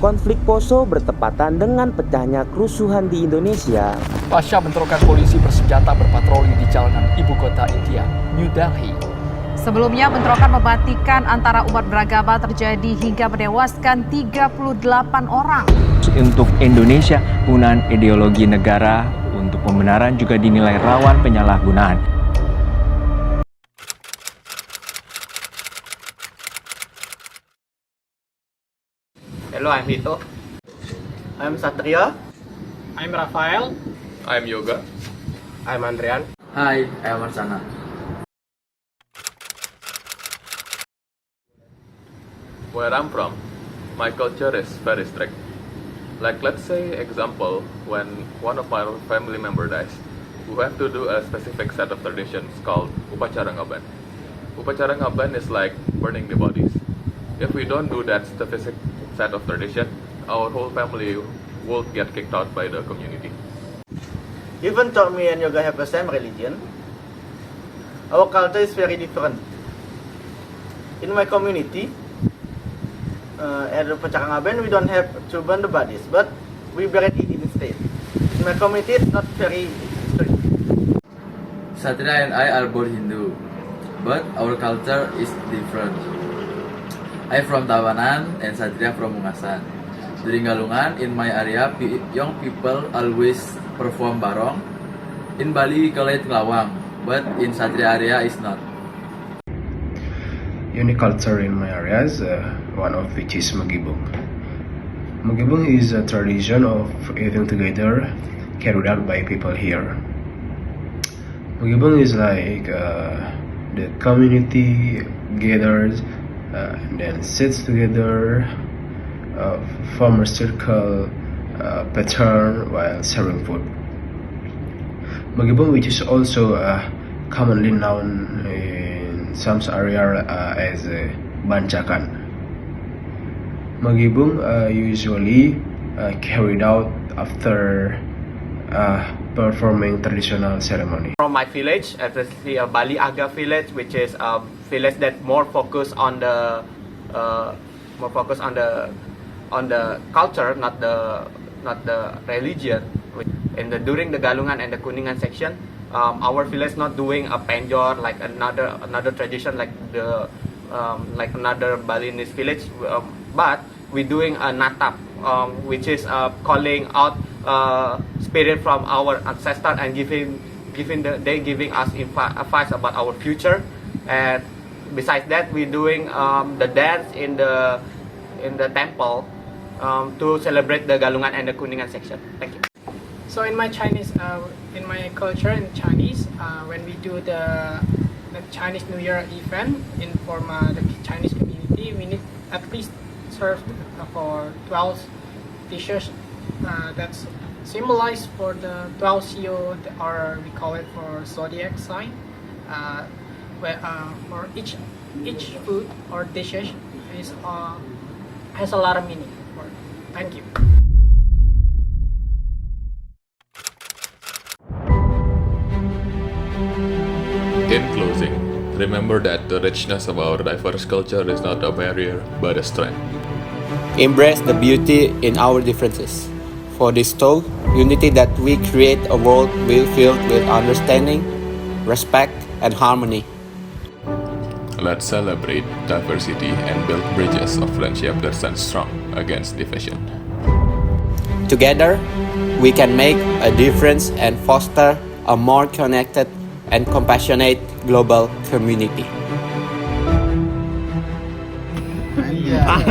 konflik Poso bertepatan dengan pecahnya kerusuhan di Indonesia. Pasca bentrokan polisi bersenjata berpatroli di jalanan ibu kota India, New Delhi. Sebelumnya, bentrokan mematikan antara umat beragama terjadi hingga menewaskan 38 orang. Untuk Indonesia, penggunaan ideologi negara untuk pembenaran juga dinilai rawan penyalahgunaan. Hello, I'm Hito. I'm Satria. I'm Rafael. I'm Yoga. I'm Andrian. Hi, I'm Marsana. Where I'm from, my culture is very strict. Like let's say example, when one of my family member dies, we have to do a specific set of traditions called Upacara Ngaban. Upacara Ngaban is like burning the bodies. If we don't do that specific set of tradition, our whole family will get kicked out by the community. Even though me and Yoga have the same religion, our culture is very different. In my community, at Upacara Ngaben, we don't have to burn the bodies, but we bury it instead. In my community, it's not very strict. Satria and I are both Hindu, but our culture is different. I'm from Tabanan and Satria from Mungasan. During Galungan, in my area, young people always perform barong. In Bali, we call it Lawang, but in Satria area, it's not. Unique culture in my area is one of which is Magibong. Magibong is a tradition of eating together carried out by people here. Magibong is like the community gathers and then sits together, form a circle pattern while serving food. Magibong, which is also commonly known in some area as Bancakan. Magibong usually carried out after performing traditional ceremony. From my village, especially a Bali Aga village, which is a village that more focused on the culture, not the religion. During the Galungan and the Kuningan section, our village not doing a penjor like another tradition like another Balinese village, but we doing a natap, which is calling out spirit from our ancestor and giving us advice about our future. And besides that, we doing the dance in the temple to celebrate the Galungan and the Kuningan section. Thank you. So in my Chinese, in my culture in Chinese, when we do the Chinese New Year event for the Chinese community, we need at least serve for 12 dishes. That's symbolized for the 12 CO, or we call it for zodiac sign. Where for each food or dishes is has a lot of meaning. Thank you. In closing, remember that the richness of our diverse culture is not a barrier, but a strength. Embrace the beauty in our differences. For this tool, unity that we create a world filled with understanding, respect, and harmony. Let's celebrate diversity and build bridges of friendship that stand strong against division. Together, we can make a difference and foster a more connected and compassionate global community. Yeah.